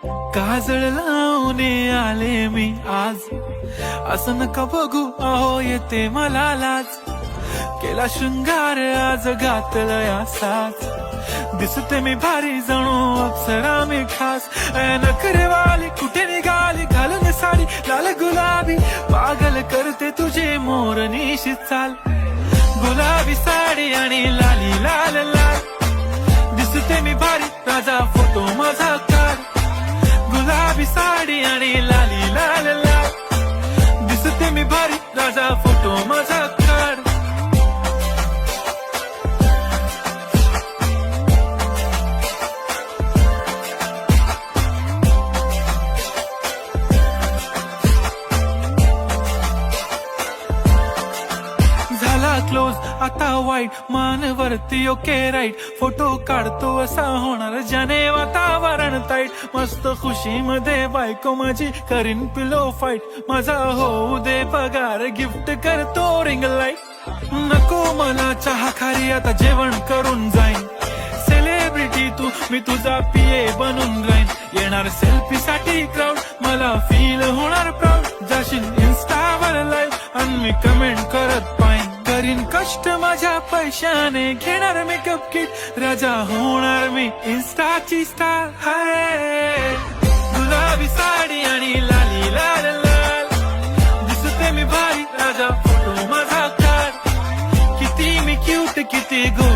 काजळ लावून आले मी आज, असं नका बघू अहो येते मला लाज. केला शृंगार आज घातलंय असाच, दिसते मी भारी जणू अप्सरा मी खास. नखरेवाली कुठे निघाली घालून साडी लाल गुलाबी, पागल करते तुझे मोरनीशी चाल. गुलाबी साडी आणि लाली लाल लाल, दिसते मी भारी राजा फोटो माझा काढ. गुलाबी साडी आणि लाली लाल लाल, दिसते मी भारी राजा फोटो माझा काढ. झाला क्लोज आता वाईट, मान वरती ओके राईट. फोटो काढतो असा होणार ज्याने वातावरण ताईट. मस्त खुशी मध्ये बायको माझी करीन पिलो फाईट. माझा होऊ दे पगार गिफ्ट करतो रिंग लाईट. नको मला चहा खारी आता जेवण करून जाईन. सेलिब्रिटी तू मी तुझा पिये बनून राहीन. येणार सेल्फी साठी क्राऊड मला फील होणार प्राऊड. जाशील इन्स्टावर लाईव्ह आणि मी कमेंट करत पाहिन. करीन कष्ट माझ्या पैशाने घेणार मेकअप किट. राजा होणार मी इन्स्टाची स्टार. हाय गुलाबी साडी आणि लाली लाल लाल, दिसते मी भारी राजा फोटो माझा काढ. किती मी क्यूट किती गो